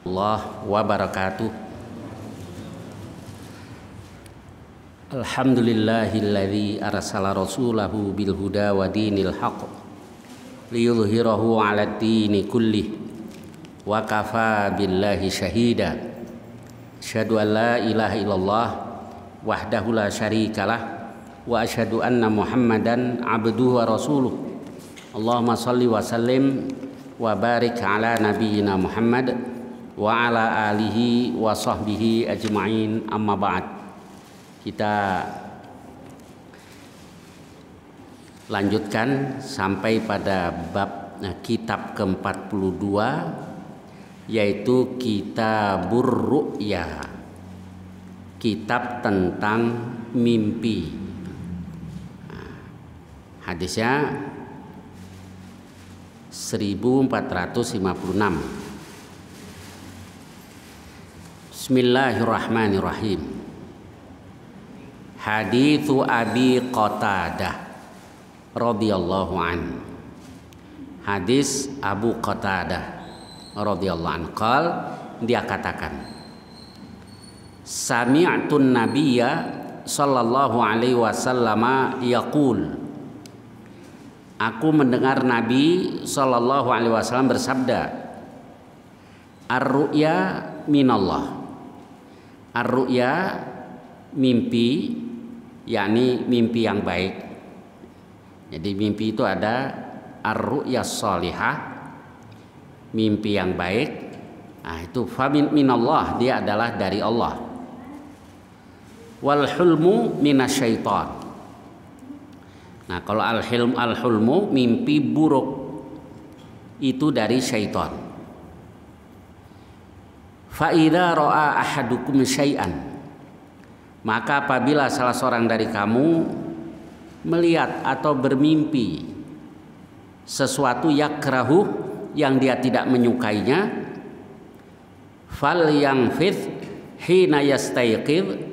Allah wabarakatuh. Alhamdulillahilladzi arsala rasulahu bil huda wa dinil haqq liyudhhirahu 'alad dini kullih wa kafa billahi syahida. Asyhadu an la ilaha illallah wahdahu la syarikalah wa asyhadu anna Muhammadan abduhu wa rasuluh. Allahumma shalli wa sallim wa barik ala nabiyyina Muhammad wa ala alihi wa sahbihi ajma'in, amma ba'd. Kita lanjutkan sampai pada bab kitab ke-42, yaitu Kitabur Ru'ya, kitab tentang mimpi. Hadisnya 1456. Bismillahirrahmanirrahim. Hadithu Abi Qatadah radhiyallahu an. Hadis Abu Qatadah radhiyallahu an, dia katakan, sami'tun nabiyya sallallahu alaihi wasallam yaqul, aku mendengar Nabi sallallahu alaihi wasallam bersabda, ar-ru'ya minallah. Ar-ru'ya mimpi, yakni mimpi yang baik. Jadi mimpi itu ada ar-ru'ya sholihah, mimpi yang baik. Nah, itu famin minallah, dia adalah dari Allah. Wal hulmu minasyaiton. Nah, kalau al-hulmu mimpi buruk itu dari syaitan. Fa idza ra'a ahadukum syai'an, maka apabila salah seorang dari kamu melihat atau bermimpi sesuatu yakrahu, yang dia tidak menyukainya, fal yanfidh hina yastayqidh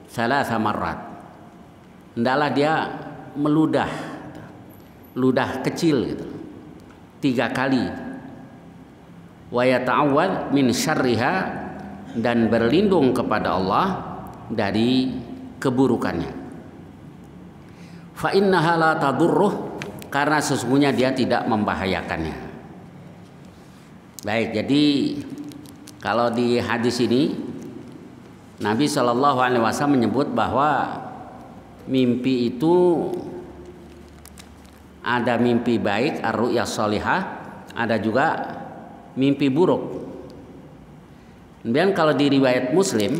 thalatha marrat, hendaklah dia meludah kecil gitu 3 kali, wa yata'awwadz min syarriha, dan berlindung kepada Allah dari keburukannya. Fa innaha la tadurruh, karena sesungguhnya dia tidak membahayakannya. Baik, jadi kalau di hadis ini Nabi Shallallahu alaihi wasallam menyebut bahwa mimpi itu ada mimpi baik, ar-ru'ya sholihah, ada juga mimpi buruk. Kemudian kalau di riwayat Muslim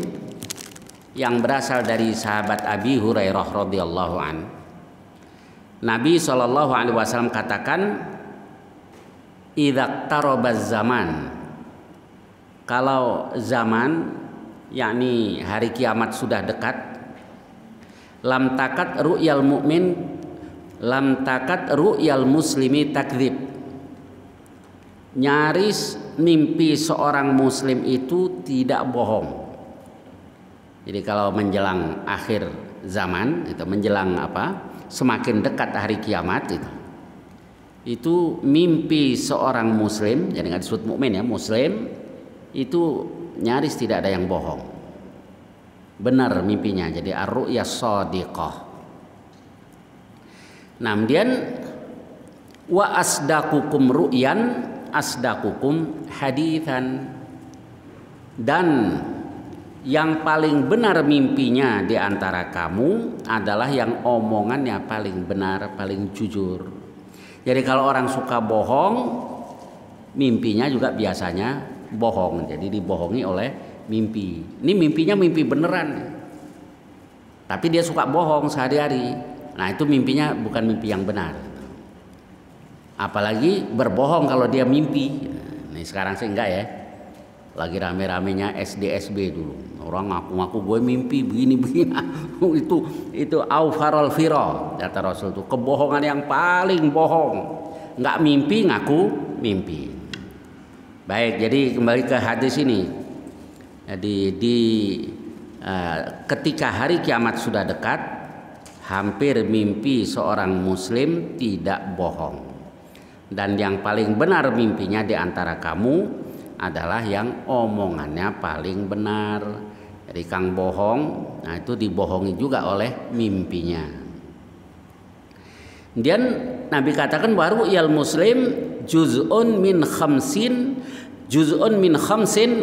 yang berasal dari sahabat Abi Hurairah radhiyallahu an, Nabi Shallallahu alaihi wasallam katakan, idza qarabaz zaman, kalau zaman yakni hari kiamat sudah dekat, lam takat ru'yal mu'min, lam takat ru'yal muslimi takdzib, nyaris mimpi seorang muslim itu tidak bohong. Jadi kalau menjelang akhir zaman, itu menjelang semakin dekat hari kiamat, itu mimpi seorang muslim, jadi nggak disebut mukmin ya, muslim itu nyaris tidak ada yang bohong, benar mimpinya. Jadi ar-ru'ya shadiqah. Nah, kemudian wa asdaqukum ru'yan asdaqukum hadithan, dan yang paling benar mimpinya di antara kamu adalah yang omongannya paling benar, paling jujur. Jadi kalau orang suka bohong, mimpinya juga biasanya bohong. Jadi dibohongi oleh mimpi. Ini mimpinya mimpi beneran, tapi dia suka bohong sehari-hari. Nah, itu mimpinya bukan mimpi yang benar. Apalagi berbohong kalau dia mimpi. Nih sekarang sih enggak ya. Lagi rame-ramenya SDSB dulu. Orang ngaku-ngaku gue mimpi begini. itu aufarul fira, kata Rasul, itu kebohongan yang paling bohong. Enggak mimpi ngaku mimpi. Baik, jadi kembali ke hadis ini. Jadi ketika hari kiamat sudah dekat, hampir mimpi seorang muslim tidak bohong. Dan yang paling benar mimpinya di antara kamu adalah yang omongannya paling benar. Jadi kang bohong, nah itu dibohongi juga oleh mimpinya. Kemudian Nabi katakan baru yal muslim juz'un min khamsin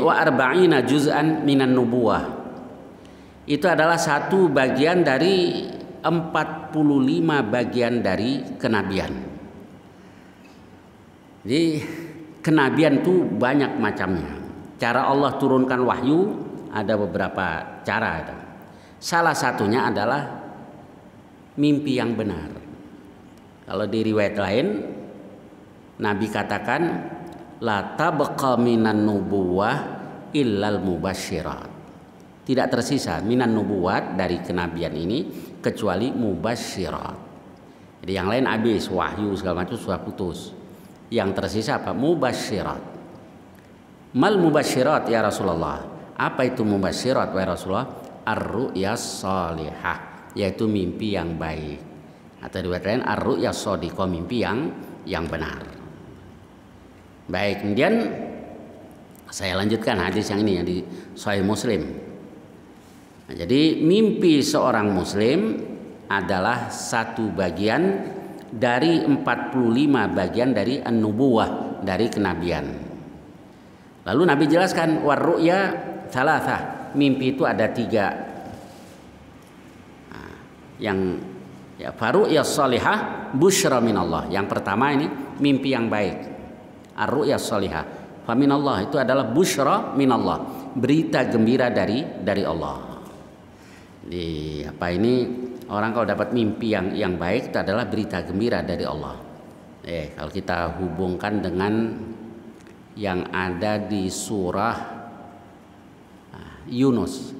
wa arba'ina juz'an minan nubuwah. Itu adalah satu bagian dari 45 bagian dari kenabian. Jadi kenabian itu banyak macamnya. Cara Allah turunkan wahyu ada beberapa cara. Salah satunya adalah mimpi yang benar. Kalau di riwayat lain Nabi katakan la tabqa minan nubuwah illal mubasyirat. Tidak tersisa minan nubuwat dari kenabian ini kecuali mubasyirat. Jadi yang lain habis, wahyu segala macam sudah putus. Yang tersisa apa? Mubasyirat. Mal mubasyirat ya Rasulullah. Apa itu mubasyirat ya Rasulullah? Ar-ru'yas salihah, yaitu mimpi yang baik. Atau riwayat lain ar-ru'yas shadiqah, mimpi yang benar. Baik, kemudian saya lanjutkan hadis yang ini yang di Sahih Muslim. Nah, jadi mimpi seorang muslim adalah satu bagian dari 45 bagian dari an-nubuwah, dari kenabian. Lalu Nabi jelaskan war-ru'ya thalathah, mimpi itu ada 3. Nah, yang ya faru'ya shalihah busyra minallah. Yang pertama ini mimpi yang baik. Ar-ru'ya shalihah fa minallah, itu adalah busyra minallah, berita gembira dari Allah. Di apa ini orang kalau dapat mimpi yang baik itu adalah berita gembira dari Allah. Kalau kita hubungkan dengan yang ada di surah Yunus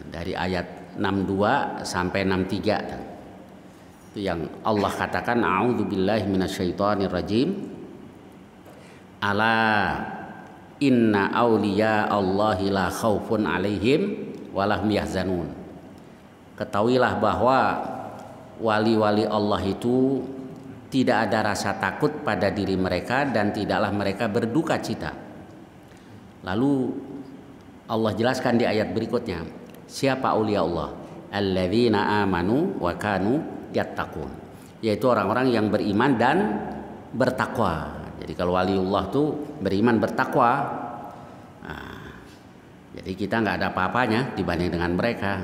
dari ayat 62 sampai 63, itu yang Allah katakan a'udzubillahi minasyaitonirrajim, ala inna auliya Allahi la khaufun alaihim walahum yahzanun. Ketahuilah bahwa wali-wali Allah itu tidak ada rasa takut pada diri mereka dan tidaklah mereka berduka cita. Lalu Allah jelaskan di ayat berikutnya, siapa aulia Allah? Alladzina amanu wa kanu yattaqun, yaitu orang-orang yang beriman dan bertakwa. Jadi kalau waliullah tuh beriman bertakwa, jadi kita nggak ada apa-apanya dibanding dengan mereka.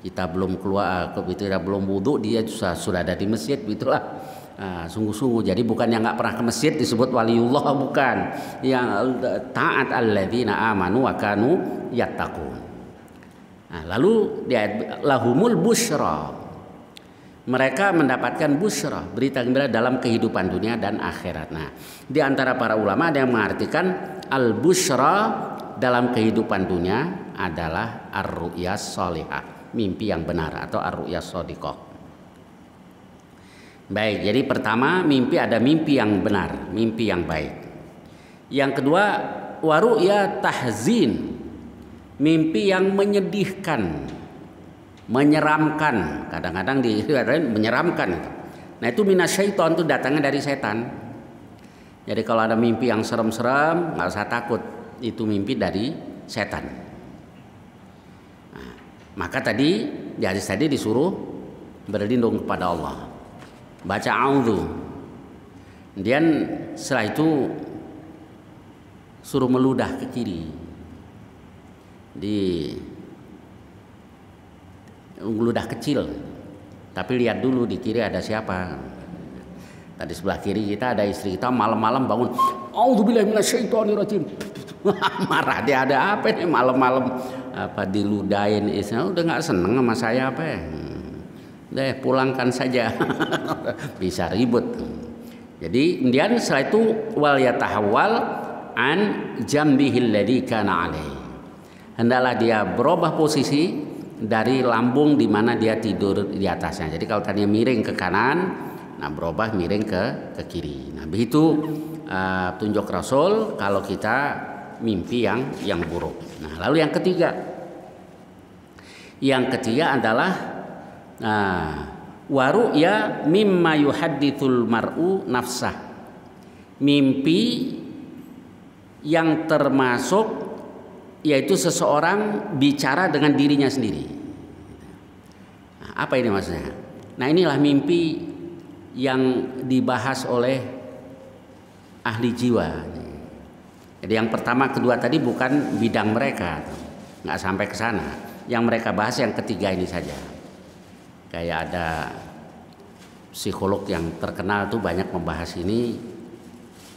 Kita belum keluar, kita belum wudhu, dia sudah ada di masjid, begitulah. Sungguh-sungguh. Jadi bukan yang nggak pernah ke masjid disebut waliullah, bukan. Yang taat alladzina amanu wa kanu yattaqun. Lalu lahumul busyra, mereka mendapatkan busyra, berita gembira dalam kehidupan dunia dan akhirat. Nah, di antara para ulama ada yang mengartikan al busyra dalam kehidupan dunia adalah ar-ru'yas shalihah, mimpi yang benar atau ar-ru'yas shadiqah. Baik, jadi pertama mimpi ada mimpi yang benar, mimpi yang baik. Yang kedua waru'ya tahzin, mimpi yang menyedihkan, menyeramkan. Kadang-kadang dikatakan menyeramkan. Nah itu minasyaiton, itu datangnya dari setan. Jadi kalau ada mimpi yang serem-serem nggak usah takut, itu mimpi dari setan. Nah, maka tadi di hadis tadi disuruh berlindung kepada Allah, baca a'udzu. Kemudian setelah itu suruh meludah ke kiri, di meludah kecil, tapi lihat dulu di kiri ada siapa. Tadi sebelah kiri kita ada istri kita, malam-malam bangun, a'udzubillahi minasyaitonirrajim. Marah dia, ada apa nih malam-malam apa diludahin istri, udah nggak seneng sama saya apa ya? Deh pulangkan saja. Bisa ribut. Jadi kemudian setelah itu wal yatahawwal an jambihil ladzi kana alaihi, hendaklah dia berubah posisi dari lambung di mana dia tidur di atasnya. Jadi kalau tadinya miring ke kanan, nah berubah miring ke kiri. Nah begitu tunjuk Rasul kalau kita mimpi yang buruk. Nah lalu yang ketiga adalah waru'ya mimma yuhaddithul mar'u nafsah, Mimpi yang termasuk yaitu seseorang bicara dengan dirinya sendiri. Nah, apa ini maksudnya? Nah, inilah mimpi yang dibahas oleh ahli jiwa. Jadi yang pertama, kedua tadi bukan bidang mereka, nggak sampai ke sana. Yang mereka bahas yang ketiga ini saja. Kayak ada psikolog yang terkenal tuh banyak membahas ini,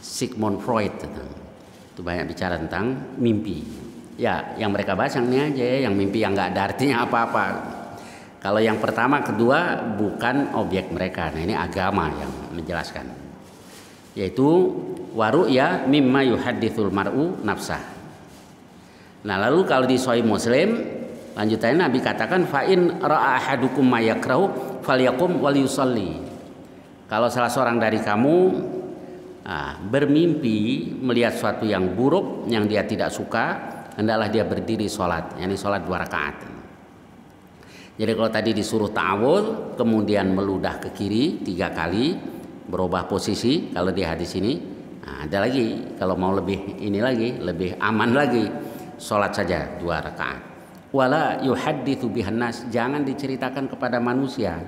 Sigmund Freud itu banyak bicara tentang mimpi. Ya, yang mereka bahas yang ini aja, yang mimpi yang nggak ada artinya apa-apa. Kalau yang pertama, kedua bukan objek mereka. Nah, ini agama yang menjelaskan. Yaitu waru'ya mimma yuhaddithul mar'u nafsah. Nah, lalu kalau di Sahih Muslim lanjutannya Nabi katakan fa in ra'a ahadukum ma yakrahu falyakum wal yusalli. Kalau salah seorang dari kamu bermimpi melihat sesuatu yang buruk yang dia tidak suka, hendaklah dia berdiri sholat, yakni sholat 2 rakaat. Jadi kalau tadi disuruh ta'awudz, kemudian meludah ke kiri 3 kali, berubah posisi. Kalau di hadis ini, ada lagi. Kalau mau lebih ini lagi, lebih aman lagi, sholat saja 2 rakaat. Wala yuhadditsu bihan nas, jangan diceritakan kepada manusia.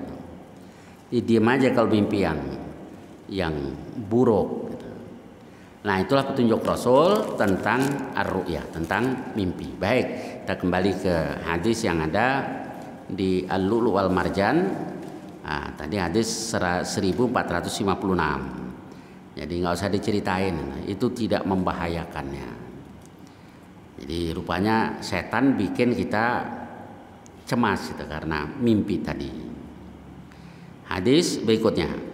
Diam aja kalau mimpi yang buruk. Nah, itulah petunjuk Rasul tentang ar-ru'ya, tentang mimpi. Baik, kita kembali ke hadis yang ada di Al-Lu'lu' wal Marjan. Tadi hadis 1456. Jadi nggak usah diceritain, itu tidak membahayakannya. Jadi rupanya setan bikin kita cemas itu karena mimpi tadi. Hadis berikutnya.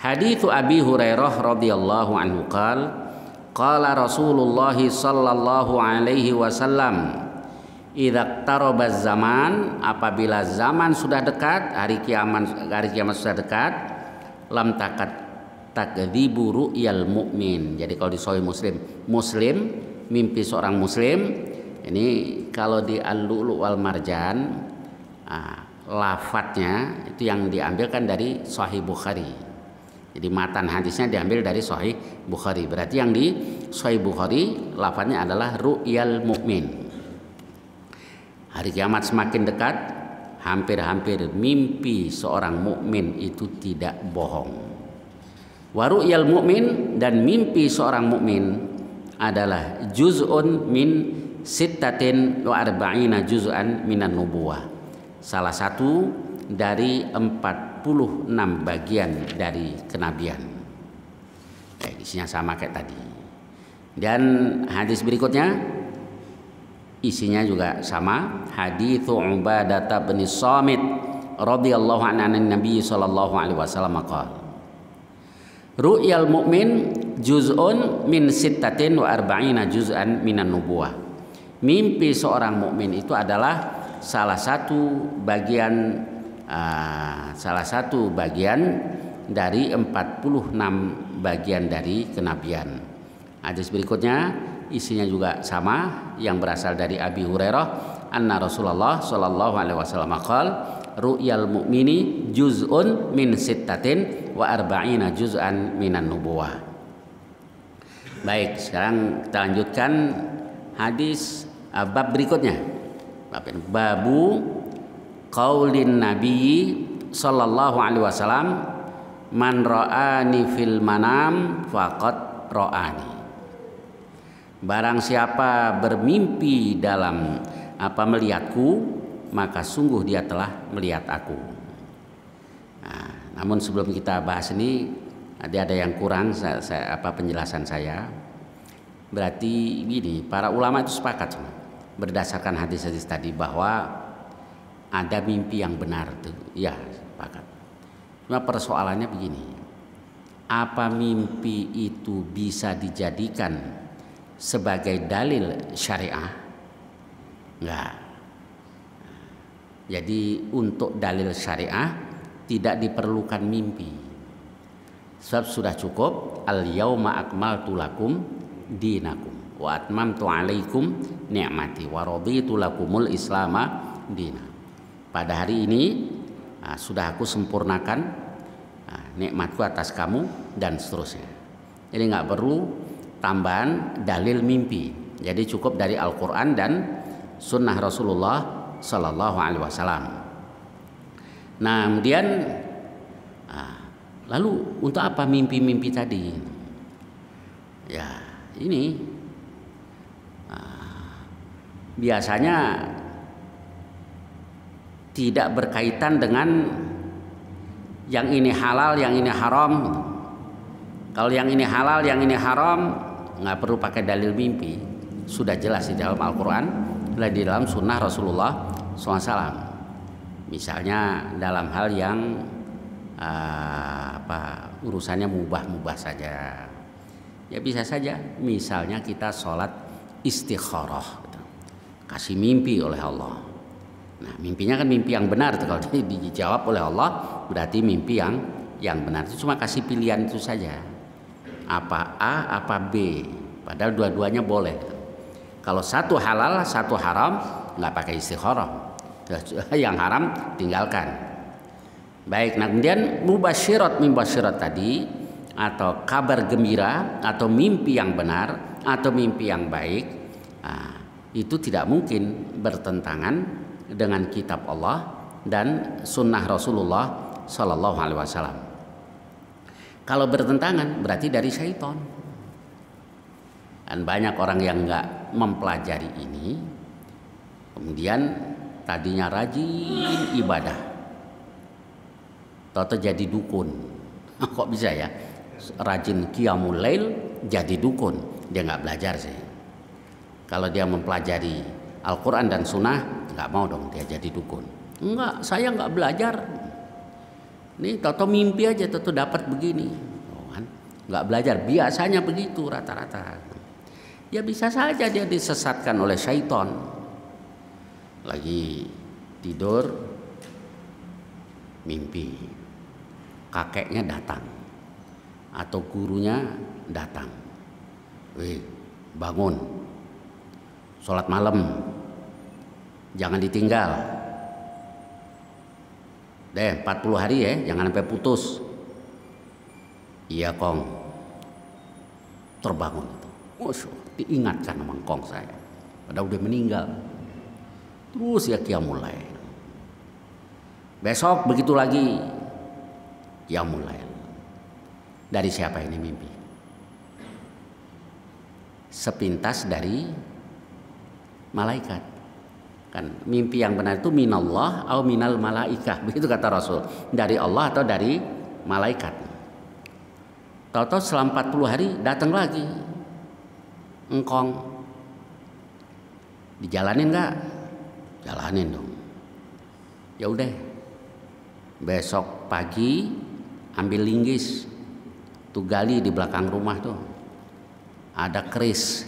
Hadits Abi Hurairah radhiyallahu anhu qala Rasulullah sallallahu alaihi wasallam, idza qarabaz zaman, apabila zaman sudah dekat, hari kiamat sudah dekat, lam takdzibu ru'yal mu'min. Jadi kalau di Sahih Muslim mimpi seorang muslim, ini kalau di Al-Lu'lu' wal Marjan lafadznya itu yang diambilkan dari Sahih Bukhari. Jadi matan hadisnya diambil dari Sahih Bukhari. Berarti yang di Sahih Bukhari lafadznya adalah ru'yal mu'min. Hari kiamat semakin dekat, hampir-hampir mimpi seorang mukmin itu tidak bohong. Wa ru'yal mu'min, dan mimpi seorang mukmin adalah juz'un min sittatin wa arba'ina juz'an minan nubuwah. Salah satu dari 46 bagian dari kenabian. Isinya sama kayak tadi. Dan hadis berikutnya isinya juga sama. Hadits Ubadah bin Samit radhiyallahu anhu Nabi sallallahu alaihi wasallam qala, ru'yal mu'min juz'un min sittatin wa arba'ina juz'an minan nubuwah. Mimpi seorang mukmin itu adalah salah satu bagian dari 46 bagian dari kenabian. Hadis berikutnya isinya juga sama, yang berasal dari Abi Hurairah anna Rasulullah sallallahu alaihi wasallam qala, ru'yal mu'mini juz'un min sittatin wa arba'ina juz'an minan nubuwah. Baik, sekarang kita lanjutkan hadis bab berikutnya. Babu qaulin Nabi sallallahu alaihi wasallam, man ra'ani fil manam faqad ra'ani. Barang siapa bermimpi dalam melihatku, maka sungguh dia telah melihat aku. Nah, namun sebelum kita bahas ini ada yang kurang penjelasan saya. Berarti gini, para ulama itu sepakat berdasarkan hadis-hadis tadi bahwa ada mimpi yang benar tuh, ya sepakat. Cuma persoalannya begini, apa mimpi itu bisa dijadikan sebagai dalil syariah? Enggak. Jadi untuk dalil syariah tidak diperlukan mimpi. Sebab sudah cukup al-yauma akmaltu lakum dinakum wa atmamtu alaikum ni'mati wa raditu lakumul islama dina. Pada hari ini sudah aku sempurnakan nikmatku atas kamu, dan seterusnya. Jadi nggak perlu tambahan dalil mimpi. Jadi cukup dari Al-Quran dan Sunnah Rasulullah Sallallahu Alaihi Wasallam. Nah, kemudian lalu untuk apa mimpi-mimpi tadi? Ya, ini biasanya tidak berkaitan dengan yang ini halal, yang ini haram. Kalau yang ini halal, yang ini haram, nggak perlu pakai dalil mimpi. Sudah jelas di dalam Al-Quran dan di dalam Sunnah Rasulullah SAW. Misalnya dalam hal yang urusannya mubah-mubah saja. Ya bisa saja. Misalnya kita sholat istikharah, gitu. Kasih mimpi oleh Allah. Nah, mimpinya kan mimpi yang benar. Kalau dijawab oleh Allah, berarti mimpi yang benar. Itu cuma kasih pilihan itu saja. Apa A, apa B. Padahal dua-duanya boleh. Kalau satu halal, satu haram, nggak pakai istikharah. Yang haram tinggalkan. Baik, nah kemudian mubasyirat tadi, atau kabar gembira, atau mimpi yang benar, atau mimpi yang baik, itu tidak mungkin bertentangan dengan kitab Allah dan sunnah Rasulullah Sallallahu Alaihi Wasallam. Kalau bertentangan berarti dari syaitan. Dan banyak orang yang nggak mempelajari ini, kemudian tadinya rajin ibadah, toto jadi dukun. Kok bisa ya? Rajin qiyamul lail jadi dukun. Dia nggak belajar sih. Kalau dia mempelajari Al-Quran dan Sunnah, nggak mau dong dia jadi dukun. Enggak, saya nggak belajar. Nih toto mimpi aja, toto dapat begini. Kan? Nggak belajar, biasanya begitu rata-rata. Ya bisa saja dia disesatkan oleh syaitan. Lagi tidur, mimpi kakeknya datang atau gurunya datang. Wih, bangun, sholat malam, jangan ditinggal. Deh 40 hari ya, jangan sampai putus. Iya Kong. Terbangun. Diingatkan sama Kong saya. Padahal udah meninggal. Terus ya qiyamul lail. Besok begitu lagi qiyamul lail. Dari siapa ini mimpi? Sepintas dari malaikat. Kan mimpi yang benar itu minallah atau minal malaikah, begitu kata Rasul. Dari Allah atau dari malaikat. Tahu-tahu setelah 40 hari datang lagi engkong. Dijalanin nggak? Jalanin dong. Ya udah. Besok pagi ambil linggis. Tuh gali di belakang rumah tuh. Ada keris.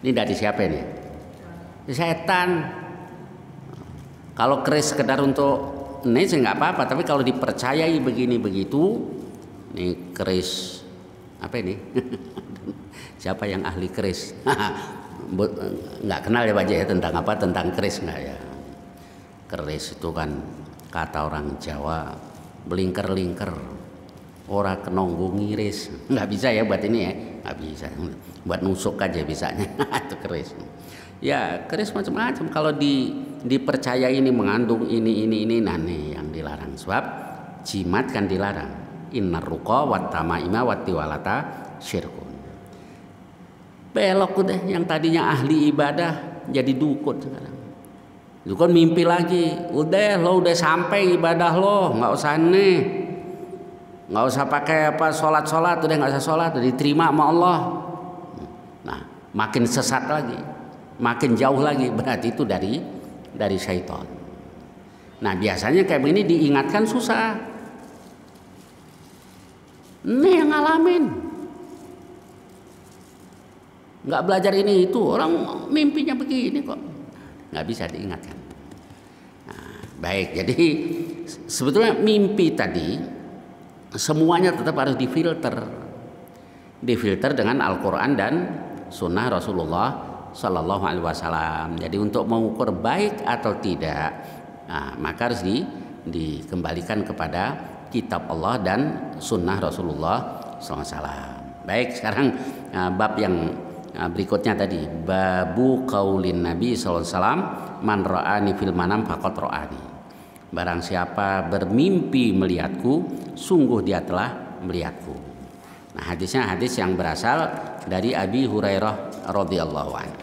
Ini dari siapa ini? Setan. Kalau keris sekedar untuk ini sih nggak apa-apa, tapi kalau dipercayai begini begitu, ini keris apa ini? Siapa yang ahli keris? Nggak kenal ya Pak ya tentang apa, tentang keris nggak ya? Keris itu kan kata orang Jawa belingker-lingker, ora kenonggo ngiris. Nggak bisa ya buat ini ya, nggak bisa. Buat nusuk aja bisanya itu keris. Ya keris macam-macam. Kalau dipercaya ini mengandung ini, nah nih yang dilarang. Sebab jimat kan dilarang. Innar ruqa wat tamaima wat tiwalata syirkun. Belok udah, yang tadinya ahli ibadah jadi dukun sekarang. Dukun mimpi lagi. Udah lo udah sampai ibadah lo, nggak usah nih, nggak usah pakai apa sholat, udah nggak usah sholat, udah diterima sama Allah. Nah makin sesat lagi, makin jauh lagi, berarti itu dari syaitan. Nah biasanya kayak begini diingatkan susah. Ini yang ngalamin, nggak belajar ini itu, orang mimpinya begini kok, nggak bisa diingatkan. Nah, baik, jadi sebetulnya mimpi tadi semuanya tetap harus difilter dengan Al-Quran dan Sunnah Rasulullah Sallallahu Alaihi Wasallam. Jadi untuk mengukur baik atau tidak, nah, maka harus dikembalikan kepada kitab Allah dan Sunnah Rasulullah SAW. Baik, sekarang bab yang berikutnya tadi, babu qaulin Nabi SAW, man ra'ani fil manam faqad ra'ani. Barang siapa bermimpi melihatku, sungguh dia telah melihatku. Nah, hadisnya hadis yang berasal dari Abi Hurairah radhiyallahu anhu.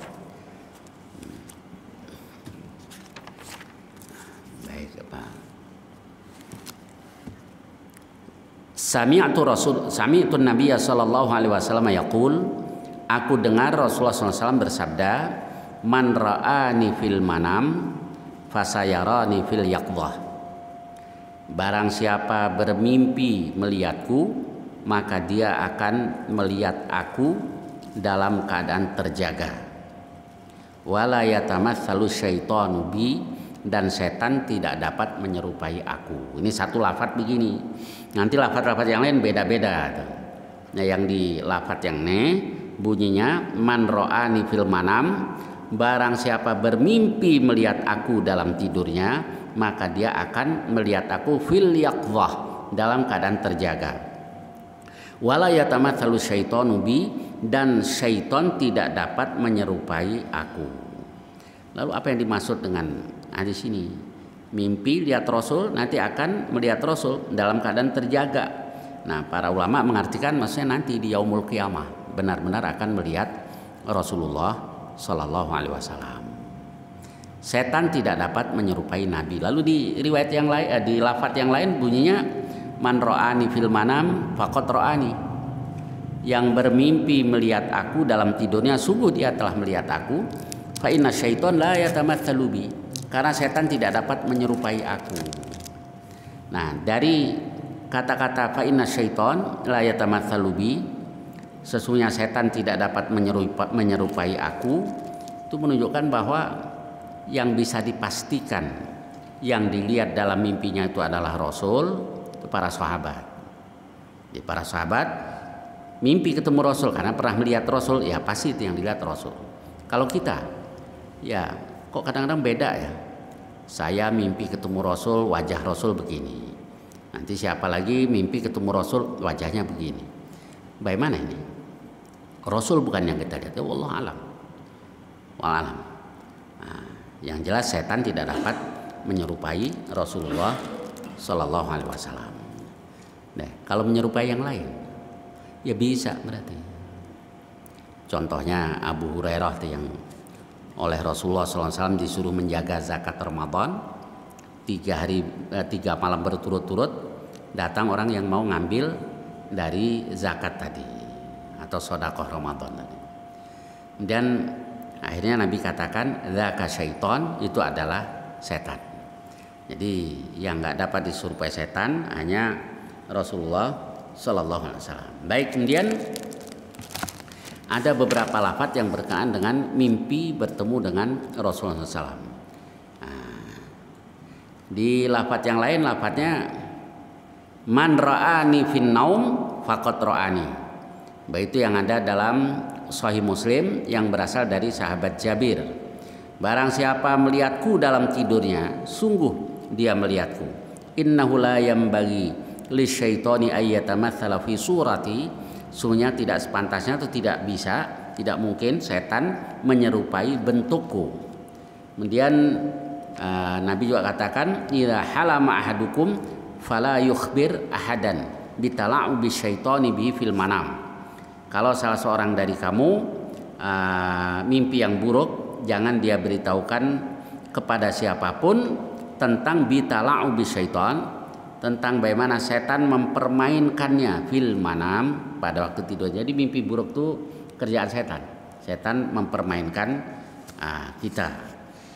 Baik, apa? Sami'tu Nabiy sallallahu alaihi wasallam yaqul, aku dengar Rasulullah SAW bersabda, man ra'ani fil manam fasayarani fil yaqdah. Barang siapa bermimpi melihatku, maka dia akan melihat aku dalam keadaan terjaga. Wala yatamatsalu syaitanu bi, dan setan tidak dapat menyerupai aku. Ini satu lafaz begini. Nanti lafaz-lafaz yang lain beda-beda. Nah, yang di lafaz yang bunyinya man ra'ani fil manam, barang siapa bermimpi melihat aku dalam tidurnya, maka dia akan melihat aku fil yaqdhah, dalam keadaan terjaga. Wala yatamatsalu syaitanu bi, dan syaitan tidak dapat menyerupai aku. Lalu apa yang dimaksud dengan hadis ini? Mimpi lihat Rasul, nanti akan melihat Rasul dalam keadaan terjaga. Nah, para ulama mengartikan maksudnya nanti di yaumul qiyamah benar-benar akan melihat Rasulullah Sallallahu Alaihi Wasallam. Setan tidak dapat menyerupai Nabi. Lalu di riwayat yang lain, di lafaz yang lain bunyinya man ra'ani fil manam faqad ra'ani. Yang bermimpi melihat aku dalam tidurnya, sungguh dia telah melihat aku. Fa inna syaiton la yatamatsalu bi, karena setan tidak dapat menyerupai aku. Nah, dari kata-kata fa inna syaiton la yatamatsalu bi, sesungguhnya setan tidak dapat menyerupai aku, itu menunjukkan bahwa yang bisa dipastikan yang dilihat dalam mimpinya itu adalah Rasul, itu para sahabat. Di para sahabat mimpi ketemu Rasul karena pernah melihat Rasul, ya pasti itu yang dilihat Rasul. Kalau kita, ya kok kadang-kadang beda ya. Saya mimpi ketemu Rasul, wajah Rasul begini. Nanti siapa lagi mimpi ketemu Rasul, wajahnya begini. Bagaimana ini? Rasul bukan yang kita lihat, ya wallahu alam. Wallahu alam. Nah, yang jelas setan tidak dapat menyerupai Rasulullah Sallallahu Alaihi Wasallam. Nah, kalau menyerupai yang lain, ya bisa berarti. Contohnya Abu Hurairah itu yang oleh Rasulullah Sallallahu Alaihi Wasallam disuruh menjaga zakat Ramadan 3 malam berturut-turut, datang orang yang mau ngambil dari zakat tadi atau sedekah Ramadan tadi. Dan akhirnya Nabi katakan dzaka syaiton, itu adalah setan. Jadi yang nggak dapat disurupai setan hanya Rasulullah Sallallahu Alaihi Wasallam. Baik, kemudian ada beberapa lafaz yang berkaitan dengan mimpi bertemu dengan Rasulullah SAW. Nah, di lafaz yang lain lafaznya man ra'ani fin naum faqad ra'ani. Baik, itu yang ada dalam Sahih Muslim yang berasal dari sahabat Jabir. Barang siapa melihatku dalam tidurnya, sungguh dia melihatku. Innahu la yambaghi lisyaitani ayyatamatsala fi surati. Sungguhnya tidak sepantasnya atau tidak bisa, tidak mungkin setan menyerupai bentukku. Kemudian Nabi juga katakan, idza halama ahadukum fala yukhbir ahadan bitala'ubi syaitani bihi fil manam. Kalau salah seorang dari kamu mimpi yang buruk, jangan dia beritahukan kepada siapapun tentang bitala'ubi syaitan, tentang bagaimana setan mempermainkannya fil manam, pada waktu tidur. Jadi mimpi buruk itu kerjaan setan. Setan mempermainkan kita.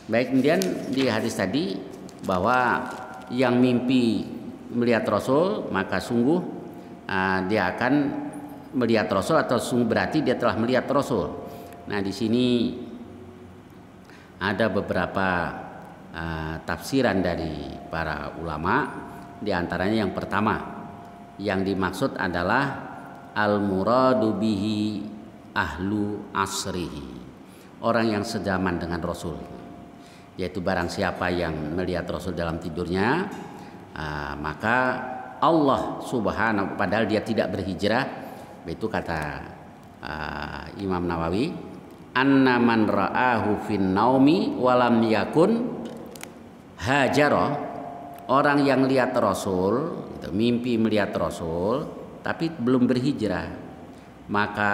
Baik, kemudian di hadis tadi bahwa yang mimpi melihat Rasul, maka sungguh dia akan melihat Rasul, atau sungguh berarti dia telah melihat Rasul. Nah, di sini ada beberapa tafsiran dari para ulama. Di antaranya yang pertama, yang dimaksud adalah al-muradu bihi ahlu asrihi, orang yang sezaman dengan Rasul, yaitu barang siapa yang melihat Rasul dalam tidurnya, maka Allah Subhanahu, padahal dia tidak berhijrah, Itu kata Imam Nawawi, anna man ra'ahu fin naumi walam yakun hajara, orang yang lihat Rasul, mimpi melihat Rasul tapi belum berhijrah, maka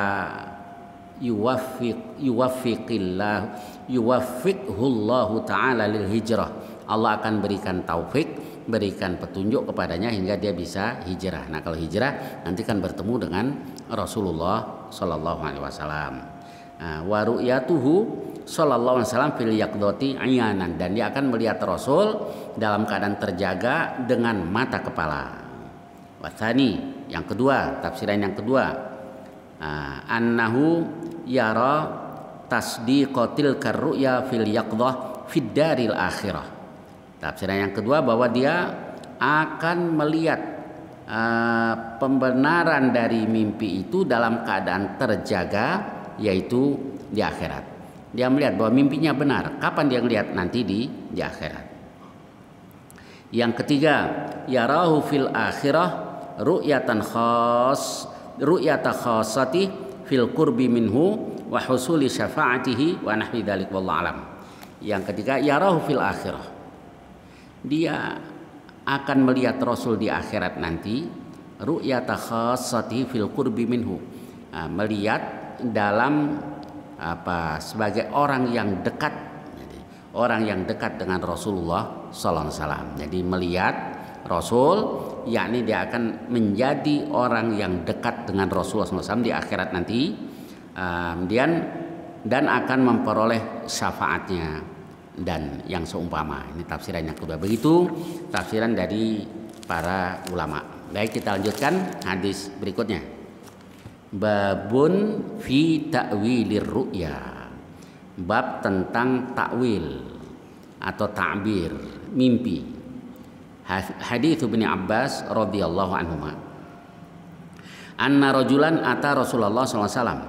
yuwaffiqhullahu ta'ala lil hijrah, Allah akan berikan taufik, berikan petunjuk kepadanya hingga dia bisa hijrah. Nah, kalau hijrah nanti kan bertemu dengan Rasulullah sallallahu alaihi wasallam. Wa ru'yatuhu sallallahu alaihi wasallam fil yaqdati ayanan, dan dia akan melihat Rasul dalam keadaan terjaga dengan mata kepala. Watsani, yang kedua, tafsiran yang kedua, annahu yara tasdiqatil karru'ya fil yaqdah fid daril akhirah. Tafsiran yang kedua bahwa dia akan melihat pembenaran dari mimpi itu dalam keadaan terjaga, yaitu di akhirat. Dia melihat bahwa mimpinya benar. Kapan dia melihat? Nanti di akhirat. Yang ketiga, yarahu fil akhirah ru'yatan khassati fil qurbi minhu wa husuli syafa'atihi wa nahwi dzalik wallahu alam. Yang ketiga, yarahu fil akhirah, dia akan melihat Rasul di akhirat nanti, ru'yata khassati fil qurbi minhu, melihat dalam sebagai orang yang dekat, dengan Rasulullah sallallahu alaihi wasallam. Jadi melihat Rasul, yakni dia akan menjadi orang yang dekat dengan Rasulullah sallallahu alaihi wasallam di akhirat nanti, dan akan memperoleh syafaatnya dan yang seumpama. Ini tafsiran yang kedua. Begitu tafsiran dari para ulama. Baik, kita lanjutkan hadis berikutnya. Babun fi ta'wilir ru'ya. Bab tentang takwil atau ta'bir mimpi. Hadits Ibnu Abbas radhiyallahu anhuma. Anna rajulan ata Rasulullah sallallahu alaihi wasallam,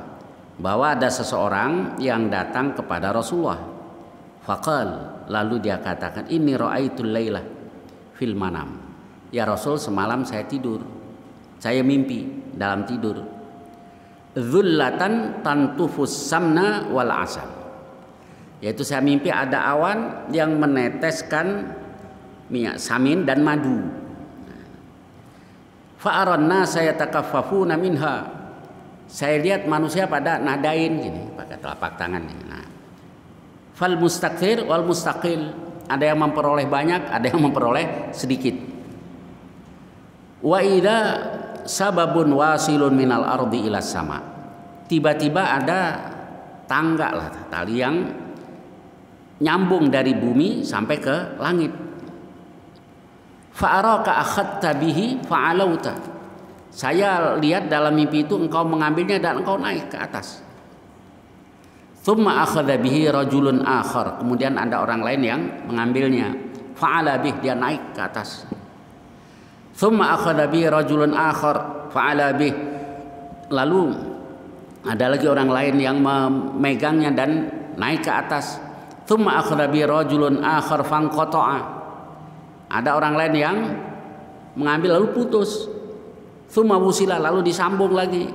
bahwa ada seseorang yang datang kepada Rasulullah. Faqal, lalu dia katakan, inni ra'aitul lailah fil manam. Ya Rasul, semalam saya tidur, saya mimpi dalam tidur. Dzullatan tantufus samna wal asal. Yaitu saya mimpi ada awan yang meneteskan minyak samin dan madu. Fa'aranna saya takaffafuna minha. Saya lihat manusia pada nadain gini pakai telapak tangan. Nah, fal mustakthir wal mustaqil, ada yang memperoleh banyak, ada yang memperoleh sedikit. Wa idza sababun wasilun minal ardi ila sama. Tiba-tiba ada tangga lah, tali yang nyambung dari bumi sampai ke langit. Fa'araka akhadta bihi fa'alauta. Saya lihat dalam mimpi itu engkau mengambilnya dan engkau naik ke atas. Tsumma akhadha bihi rajulun akhar. Kemudian ada orang lain yang mengambilnya. Fa'ala bih, dia naik ke atas. Tsumma akhadha bihi rajulun akhar fa'ala bih. Lalu ada lagi orang lain yang memegangnya dan naik ke atas. Tsumma akhadha bihi rajulun akhar fanqata'a. Ada orang lain yang mengambil lalu putus. Tsumma wusila, lalu disambung lagi.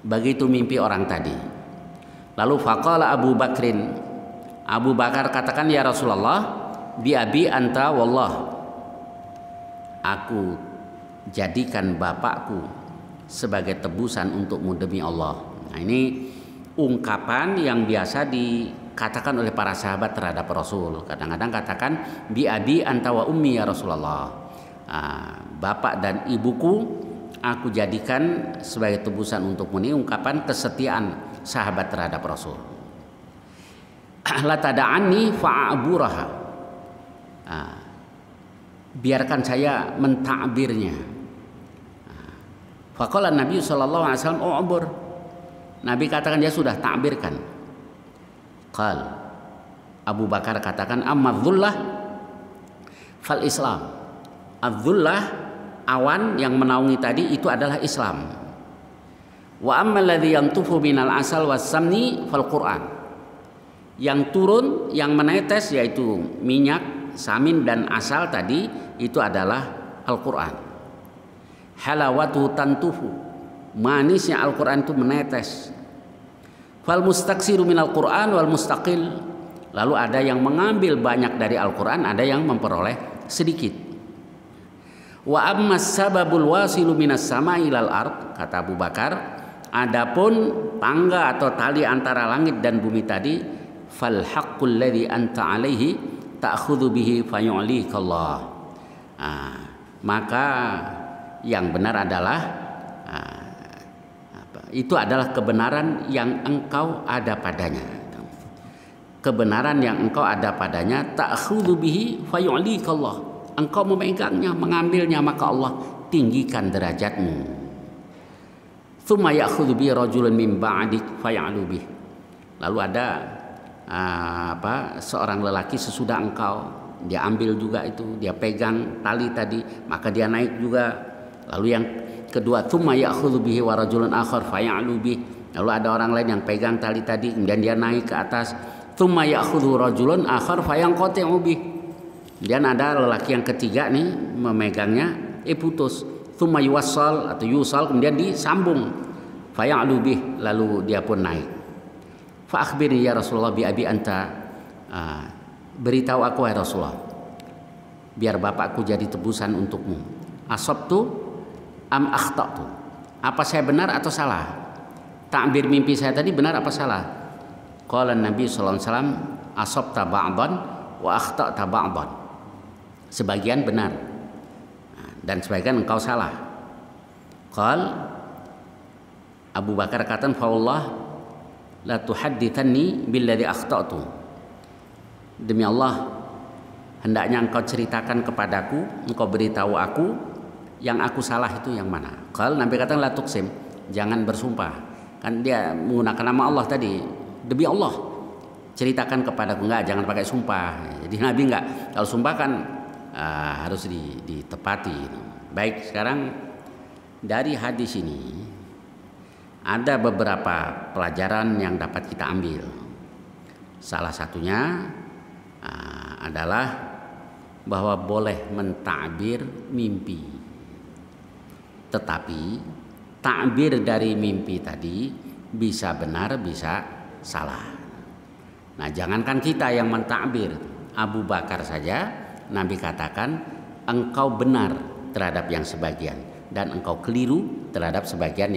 Begitu mimpi orang tadi. Lalu faqala Abu Bakrin, Abu Bakar katakan, ya Rasulullah, bi abi anta wallah, aku jadikan bapakku sebagai tebusan untukmu demi Allah. Nah, ini ungkapan yang biasa dikatakan oleh para sahabat terhadap Rasul. Kadang-kadang katakan bi abi anta wa ummi ya Rasulullah, bapak dan ibuku aku jadikan sebagai tebusan untukmu. Ini ungkapan kesetiaan sahabat terhadap Rasul. La tada'anni fa'aburaha, biarkan saya mentakbirnya. Faqala Nabi sallallahu alaihi wasallam u'bur, Nabi katakan dia sudah takbirkan. Qal, Abu Bakar katakan, amma dhullah fal Islam. Adzullah, awan yang menaungi tadi, itu adalah Islam. Wa amma alladhi yantufu binal asal was samni fal Quran. Yang turun, yang menetes, yaitu minyak samin dan asal tadi, itu adalah Al-Quran. Halawatu tantufu, manisnya Al-Quran itu menetes. Fal mustaksiru minal Quran wal mustaqil. Lalu ada yang mengambil banyak dari Al-Quran, ada yang memperoleh sedikit. Wa ammas sababul wasilu minas sama ilal ard, kata Abu Bakar, adapun tangga atau tali antara langit dan bumi tadi, fal haqqul ladzi anta alaihi ta'khudhu bihi fayu'likallah. Maka yang benar adalah itu adalah kebenaran yang engkau ada padanya. Kebenaran yang engkau ada padanya, ta'khudhu bihi fayu'likallah. Engkau memegangnya, mengambilnya, maka Allah tinggikan derajatmu. Tsumma ya'khudhu bi rajulun min ba'dik faya'lu bih. Lalu ada seorang lelaki sesudah engkau, dia ambil juga itu, dia pegang tali tadi, maka dia naik juga. Lalu yang kedua, tsumma ya'khudhu bihi wa rajulun akhar faya'lu bih. Lalu ada orang lain yang pegang tali tadi, kemudian dia naik ke atas. Tsumma ya'khudhu rajulun akhar fayanqati'u bih. Dan ada lelaki yang ketiga nih memegangnya, putus. Tsumma yuwassal atau yusal, kemudian disambung. Faya'lu bih, lalu dia pun naik. Fa akhbirni ya Rasulullah bi abi anta. Beritahu aku ya Rasulullah, biar bapakku jadi tebusan untukmu. Asabtu am akhtatu. Apa saya benar atau salah? Takbir mimpi saya tadi benar apa salah? Qala Nabi sallallahu alaihi wasallam, asabta ba'dan wa akhtata ba'dan. Sebagian benar dan sebagian engkau salah. Qal Abu Bakar kata, fa Allah la tuhaddithanni billadzi akhtatu. Demi Allah, hendaknya engkau ceritakan kepadaku, engkau beritahu aku yang aku salah itu yang mana. Qal Nabi kata, la tuqsim, jangan bersumpah. Kan dia menggunakan nama Allah tadi. Demi Allah, ceritakan kepadaku. Enggak, jangan pakai sumpah. Jadi Nabi enggak, kalau sumpah kan harus ditepati. Baik, sekarang dari hadis ini ada beberapa pelajaran yang dapat kita ambil. Salah satunya adalah bahwa boleh mentakbir mimpi, tetapi takbir dari mimpi tadi bisa benar bisa salah. Nah, jangankan kita yang mentakbir, Abu Bakar saja Nabi katakan engkau benar terhadap yang sebagian dan engkau keliru terhadap sebagian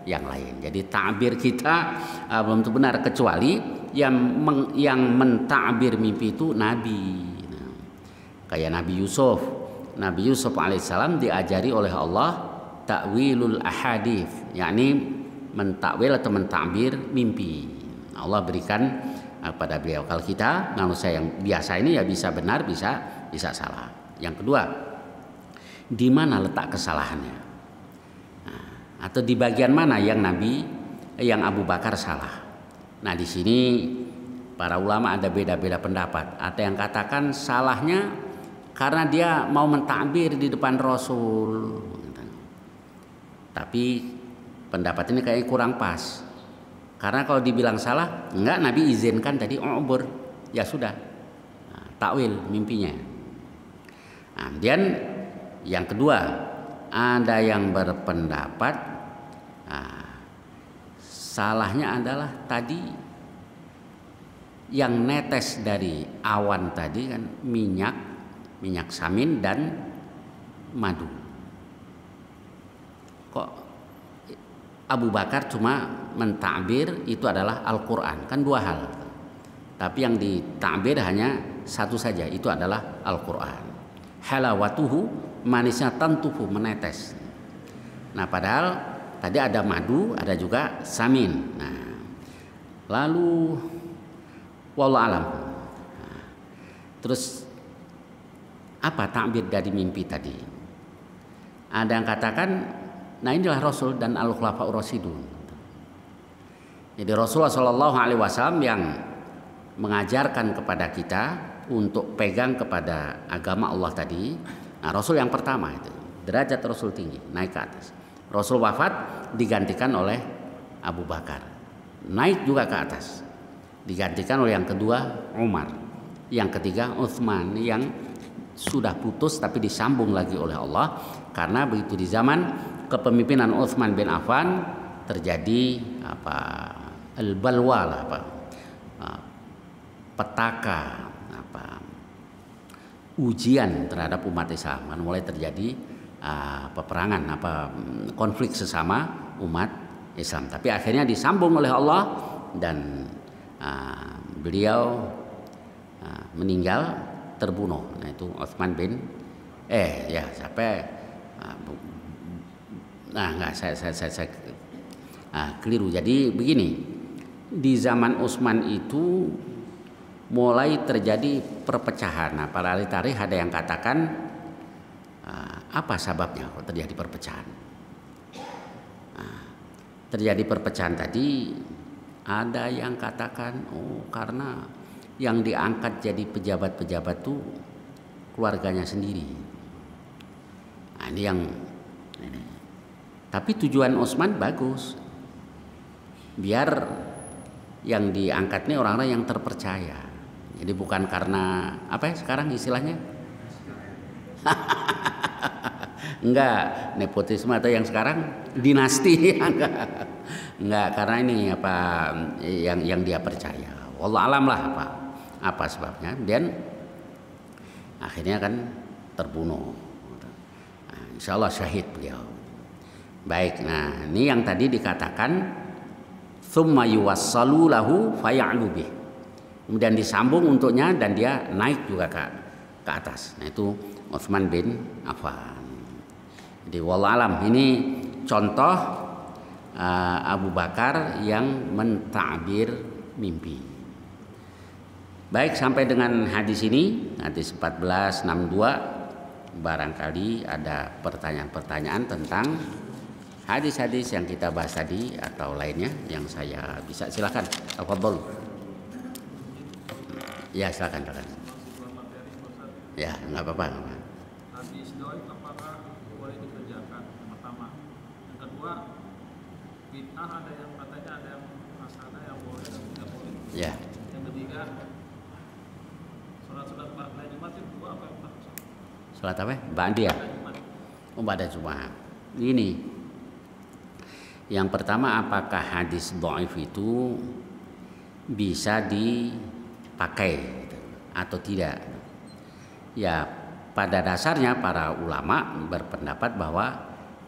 yang lain. Jadi takbir kita belum tentu benar, kecuali yang mentakbir mimpi itu Nabi. Kayak Nabi Yusuf. Nabi Yusuf alaihissalam diajari oleh Allah ta'wilul ahadits, yakni mentakwil atau mentakbir mimpi. Allah berikan pada beliau. Kalau kita manusia yang biasa ini ya bisa benar bisa salah. Yang kedua, di mana letak kesalahannya? Atau di bagian mana yang Abu Bakar salah? Nah, di sini para ulama ada beda-beda pendapat. Ada yang katakan salahnya karena dia mau mentakbir di depan Rasul. Tapi pendapat ini kayaknya kurang pas. Karena kalau dibilang salah, enggak, Nabi izinkan tadi ubur. Ya sudah, takwil mimpinya. Kemudian yang kedua, ada yang berpendapat salahnya adalah tadi yang netes dari awan tadi kan minyak samin dan madu. Kok Abu Bakar cuma mentakbir itu adalah Al-Quran, kan dua hal. Tapi yang ditakbir hanya satu saja, itu adalah Al-Quran. Halawatuhu, manisnya tantuhu, menetes. Nah, padahal tadi ada madu, ada juga samin. Nah, lalu wallahu alam. Terus apa takbir dari mimpi tadi? Ada yang katakan, nah inilah Rasul dan al-khulafaur rasyidun. Jadi Rasulullah Shallallahu Alaihi Wasallam yang mengajarkan kepada kita untuk pegang kepada agama Allah tadi. Nah, Rasul yang pertama itu derajat Rasul tinggi, naik ke atas. Rasul wafat digantikan oleh Abu Bakar, naik juga ke atas, digantikan oleh yang kedua Umar, yang ketiga Utsman, yang sudah putus tapi disambung lagi oleh Allah karena begitu di zaman kepemimpinan Utsman bin Affan terjadi al-balwa lah, petaka, ujian terhadap umat Islam. Mulai terjadi peperangan, konflik sesama umat Islam. Tapi akhirnya disambung oleh Allah dan beliau meninggal, terbunuh. Nah itu Utsman bin saya keliru. Jadi begini, di zaman Utsman itu mulai terjadi perpecahan. Nah, para ahli tarikh ada yang katakan apa sebabnya kok terjadi perpecahan? Terjadi perpecahan tadi, ada yang katakan karena yang diangkat jadi pejabat-pejabat tuh keluarganya sendiri. Nah, ini. Tapi tujuan Utsman bagus, biar yang diangkat ini orang-orang yang terpercaya. Jadi bukan karena sekarang istilahnya enggak nepotisme atau yang sekarang dinasti. enggak karena ini yang dia percaya. Wallahu alam lah apa sebabnya. Dan akhirnya kan terbunuh. Nah, insyaallah syahid beliau. Baik, nah ini yang tadi dikatakan tsumma yuwassalu lahu faya'lu bih. Kemudian disambung untuknya dan dia naik juga ke atas. Nah itu Utsman bin Affan. Jadi wallahu alam, ini contoh Abu Bakar yang mentakbir mimpi. Baik, sampai dengan hadis ini, hadis 1462, barangkali ada pertanyaan-pertanyaan tentang hadis-hadis yang kita bahas tadi atau lainnya yang saya bisa, silakan. Tafadhol. Ya, silakan. Ya, nggak apa-apa. Hadis dhaif apakah boleh dikerjakan? Yang pertama. Yang kedua, bid'ah ada yang katanya ada yang hasanah yang boleh dan tidak boleh. Ya. Yang ketiga, sholat ba'da Jumat itu apa yang tak? Sholat apa? Ba'da ya? Ba'da Jumat. Ini. Yang pertama, apakah hadis dhaif itu bisa dipakai atau tidak? Ya, pada dasarnya para ulama berpendapat bahwa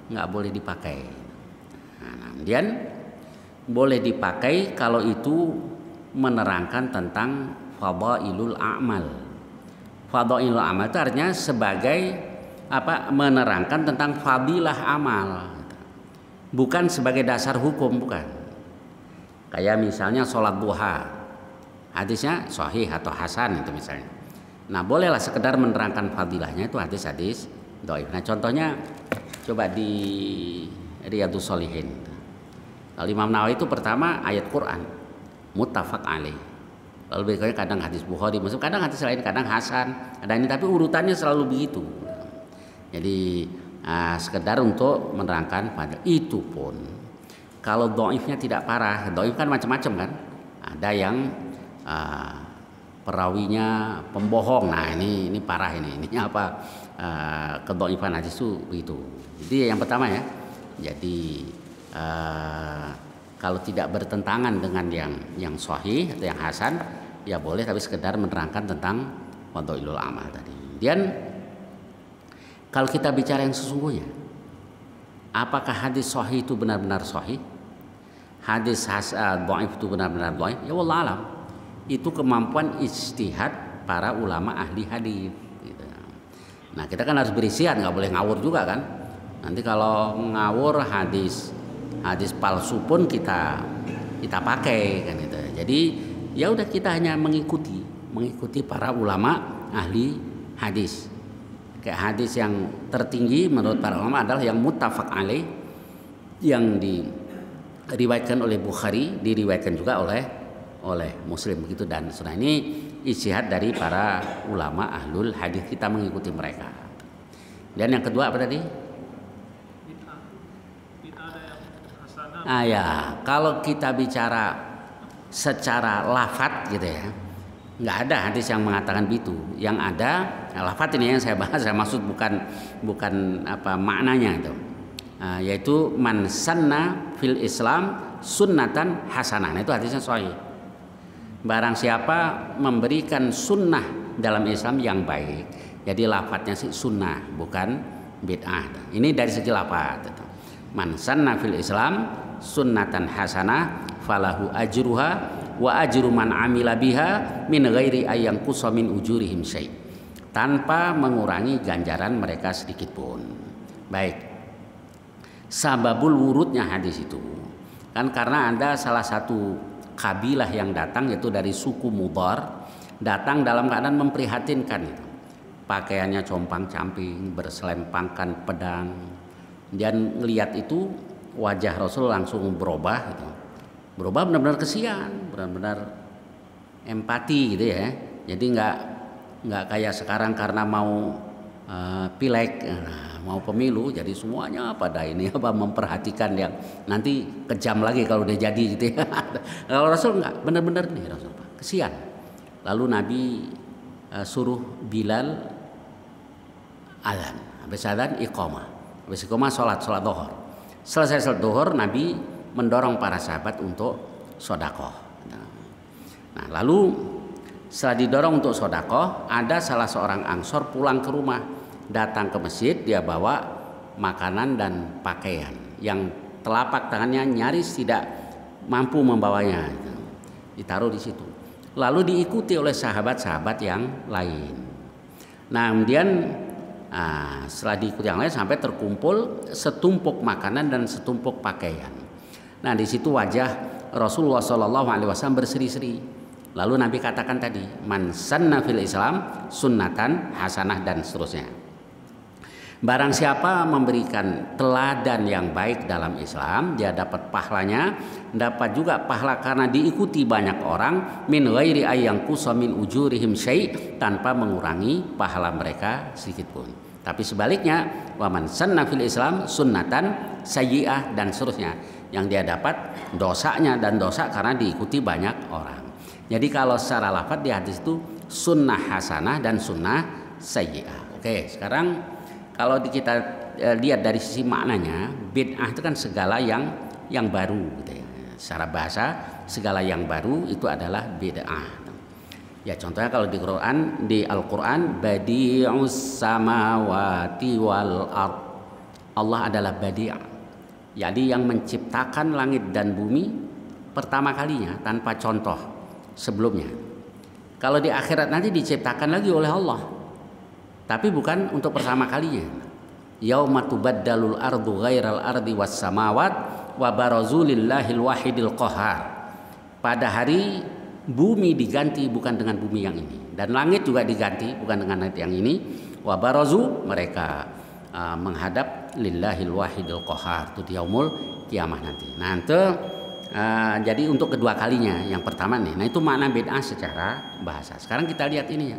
nggak boleh dipakai. Nah, kemudian boleh dipakai kalau itu menerangkan tentang fadailul a'mal. Fadailul a'mal itu artinya sebagai menerangkan tentang fadilah amal. Bukan sebagai dasar hukum, bukan. Kayak misalnya sholat duha, hadisnya sahih atau hasan itu misalnya. Nah bolehlah sekedar menerangkan fadilahnya, itu hadis-hadis dhaif. Nah contohnya coba di Riyadhus Shalihin. Kalau Imam Nawawi itu pertama ayat Quran, muttafaq alaih. Lalu berikutnya kadang hadis Bukhari, Muslim, kadang hadis lain, kadang hasan. Ada ini, tapi urutannya selalu begitu. Jadi sekedar untuk menerangkan pada itu pun kalau dhaifnya tidak parah. Dhaif kan macam-macam kan, ada yang perawinya pembohong. Nah ini parah, ini kedhaifan hadis itu begitu. Jadi yang pertama ya, jadi kalau tidak bertentangan dengan yang sahih atau yang hasan ya boleh, tapi sekedar menerangkan tentang fadailul amal tadi. Kemudian kalau kita bicara yang sesungguhnya, apakah hadis sahih itu benar-benar sahih? Hadis dhaif itu benar-benar dhaif? Ya wallahu alam. Itu kemampuan ijtihad para ulama ahli hadis. Gitu. Nah kita kan harus berisian, nggak boleh ngawur juga kan. Nanti kalau ngawur hadis palsu pun kita pakai kan gitu. Jadi ya udah, kita hanya mengikuti para ulama ahli hadis. Kayak hadis yang tertinggi menurut para ulama adalah yang muttafaq alaih, yang diriwayatkan oleh Bukhari, diriwayatkan juga oleh Muslim begitu, dan sunnah. Ini ijtihad dari para ulama ahlul hadis, kita mengikuti mereka. Dan yang kedua apa tadi? Ya, kalau kita bicara secara lafadz gitu ya, nggak ada hadis yang mengatakan begitu. Yang ada lafadz ini yang saya bahas, saya maksud bukan maknanya itu. yaitu man sanna fil Islam sunnatan hasanah. Nah, itu hadisnya sahih. Barang siapa memberikan sunnah dalam Islam yang baik. Jadi lafadznya sih sunnah, bukan bid'ah. Ini dari segi lafadz. Man sanna fil Islam sunnatan hasanah falahu ajruha wa ajru man amila biha min ghairi ayang kusamin ujurihim syai'. Tanpa mengurangi ganjaran mereka sedikit pun. Baik. Sababul wurudnya hadis itu kan karena ada salah satu kabilah yang datang, yaitu dari suku Mudhar, datang dalam keadaan memprihatinkan itu. Pakaiannya compang-camping, berselempangkan pedang. Dan melihat itu wajah Rasul langsung berubah gitu. Berubah benar-benar kesian, benar-benar empati gitu ya. Jadi nggak kayak sekarang karena mau pileg, mau pemilu, jadi semuanya pada ini memperhatikan yang nanti kejam lagi kalau udah jadi gitu ya. Kalau Rasul nggak, benar-benar nih Rasul kesian. Lalu Nabi suruh Bilal azan, habis azan iqamah, habis iqamah sholat dhuhur. Selesai sholat dhuhur, Nabi mendorong para sahabat untuk sedekah. Nah, lalu setelah didorong untuk sedekah, ada salah seorang Ansor pulang ke rumah, datang ke masjid, dia bawa makanan dan pakaian yang telapak tangannya nyaris tidak mampu membawanya, ditaruh di situ. Lalu diikuti oleh sahabat-sahabat yang lain. Nah, kemudian setelah diikuti yang lain sampai terkumpul setumpuk makanan dan setumpuk pakaian. Nah, di situ wajah Rasulullah SAW berseri-seri. Lalu Nabi katakan tadi, man sanna fil Islam sunnatan hasanah dan seterusnya. Barang siapa memberikan teladan yang baik dalam Islam, dia dapat pahalanya, dapat juga pahala karena diikuti banyak orang, min ghairi ayyang kusamin ujurihim syai', tanpa mengurangi pahala mereka sedikit pun. Tapi sebaliknya, wa man sanna fil Islam sunnatan sayyi'ah dan seterusnya, yang dia dapat dosanya dan dosa karena diikuti banyak orang. Jadi kalau secara lafadz di hadis itu sunnah hasanah dan sunnah sayyi'ah. Oke, sekarang kalau kita lihat dari sisi maknanya, bid'ah itu kan segala yang baru gitu ya. Secara bahasa segala yang baru itu adalah bid'ah. Ya contohnya kalau di Al-Qur'an badi'us samawati wal ard. Allah adalah badi'. Jadi yang menciptakan langit dan bumi pertama kalinya tanpa contoh sebelumnya. Kalau di akhirat nanti diciptakan lagi oleh Allah, tapi bukan untuk pertama kalinya. Yauma tubaddalul ardu ghairal ardi was samawat wa barazu lillahil wahidil qahar. Pada hari bumi diganti bukan dengan bumi yang ini, dan langit juga diganti bukan dengan langit yang ini. Wa barazu, mereka menghadap lillahil wahidil qahar, itu di yaumul kiamah nanti. Nah, itu jadi untuk kedua kalinya. Yang pertama nih. Nah, itu makna bid'ah secara bahasa. Sekarang kita lihat ini ya.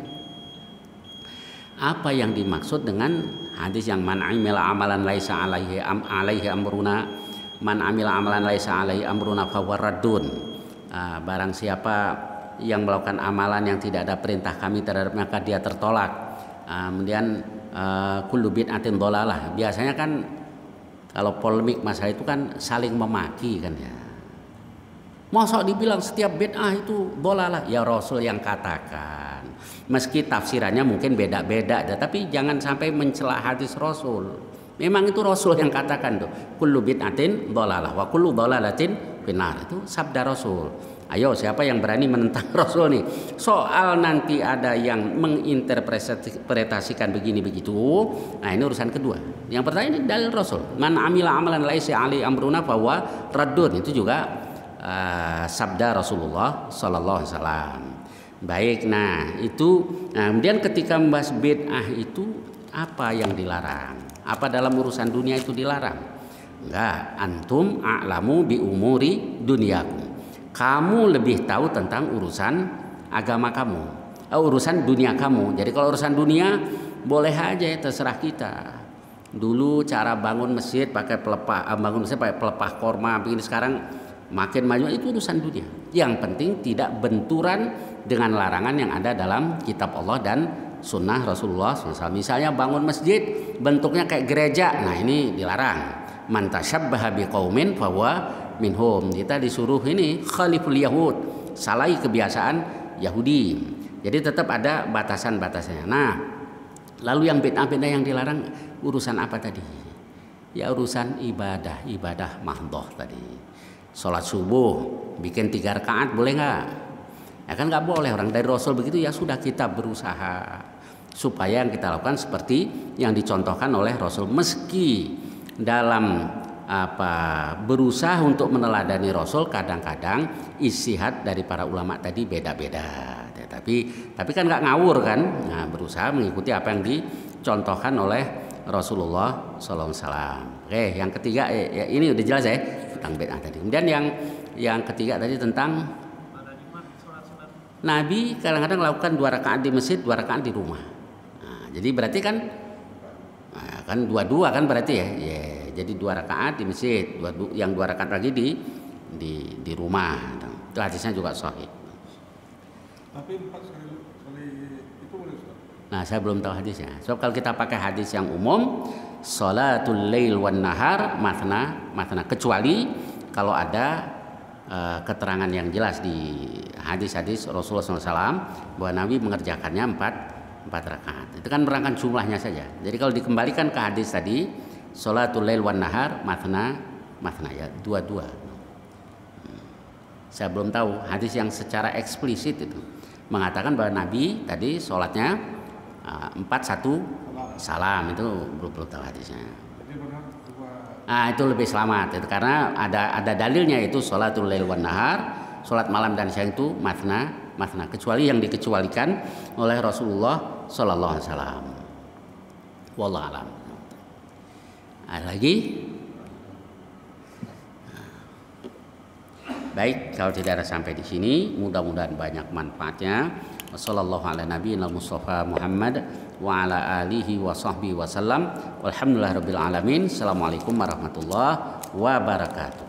Apa yang dimaksud dengan hadis yang man amila amalan laisa alaihi amruna, man amila amalan laisa alaihi amruna fahuwa raddun. Barang siapa yang melakukan amalan yang tidak ada perintah kami terhadap, maka dia tertolak. Kemudian kullu bid'atin dhalalah. Biasanya kan kalau polemik masalah itu kan saling memaki kan ya. Masa dibilang setiap bid'ah itu dhalalah? Ya Rasul yang katakan. Meski tafsirannya mungkin beda-beda, tapi jangan sampai mencela hadis Rasul. Memang itu Rasul yang katakan tuh, kullu bid'atin dhalalah wa kullu dhalalatin finnar. Itu sabda Rasul. Ayo siapa yang berani menentang Rasul nih? Soal nanti ada yang menginterpretasikan begini begitu. Nah, ini urusan kedua. Yang pertama ini dalil Rasul. Man amila amalan laisa alaihi amruna fahuwa raddun. Itu juga sabda Rasulullah sallallahu alaihi wasallam. Baik, nah itu, kemudian ketika membahas bid'ah itu apa yang dilarang? Apa dalam urusan dunia itu dilarang? Enggak, antum a'lamu bi umuri dunyakum. Kamu lebih tahu tentang urusan agama kamu, urusan dunia kamu. Jadi kalau urusan dunia boleh aja ya, terserah kita. Dulu cara bangun masjid pakai pelepah, korma, begini sekarang makin maju, itu urusan dunia. Yang penting tidak benturan dengan larangan yang ada dalam kitab Allah dan sunnah Rasulullah SAW. Misalnya bangun masjid bentuknya kayak gereja, nah ini dilarang. man tasyabbaha biqaumin fahuwa minhum. Kita disuruh ini khaliful yahud, salahi kebiasaan Yahudi. Jadi tetap ada batasan-batasannya. Nah, lalu yang bid'ah-bid'ah yang dilarang urusan apa tadi? Ya urusan ibadah mahdhah tadi. Sholat subuh bikin 3 rakaat boleh nggak? Ya kan nggak boleh, orang dari Rasul begitu. Ya sudah, kita berusaha supaya yang kita lakukan seperti yang dicontohkan oleh Rasul, meski dalam berusaha untuk meneladani Rasul kadang-kadang istihad dari para ulama tadi beda-beda. Ya, tapi kan nggak ngawur kan? Nah, berusaha mengikuti apa yang dicontohkan oleh Rasulullah SAW. Oke, yang ketiga ya, ini udah jelas ya tentang bid'ah tadi. Kemudian yang ketiga tadi tentang Nabi kadang-kadang lakukan 2 rakaat di masjid, 2 rakaat di rumah. Nah, jadi berarti kan dua-dua kan berarti ya. Jadi 2 rakaat di masjid, yang 2 rakaat lagi di rumah. Itu hadisnya juga sahih. Tapi 4 kali itu boleh Ustaz? Nah, saya belum tahu hadisnya. So kalau kita pakai hadis yang umum, sholatul lail wan nahar matna, kecuali kalau ada keterangan yang jelas di hadis-hadis Rasulullah SAW bahwa Nabi mengerjakannya 4 rakaat. Itu kan menerangkan jumlahnya saja. Jadi kalau dikembalikan ke hadis tadi, sholatul lail wan nahar matna ya, 2-2. Saya belum tahu hadis yang secara eksplisit itu mengatakan bahwa Nabi tadi sholatnya 4-1 salam, itu belum tahu hadisnya. Nah, itu lebih selamat itu karena ada dalilnya, itu sholatul lail wan nahar, sholat malam dan siang itu matna, kecuali yang dikecualikan oleh Rasulullah sallallahu alaihi wasallam. Wallahu alam. Ada lagi? Baik, kalau tidak ada sampai di sini, mudah-mudahan banyak manfaatnya. Wassallallahu ala nabiyina Mustafa Muhammad wa ala alihi wa sahbihi wasallam. Walhamdulillahirabbil alamin. Assalamualaikum warahmatullahi wabarakatuh.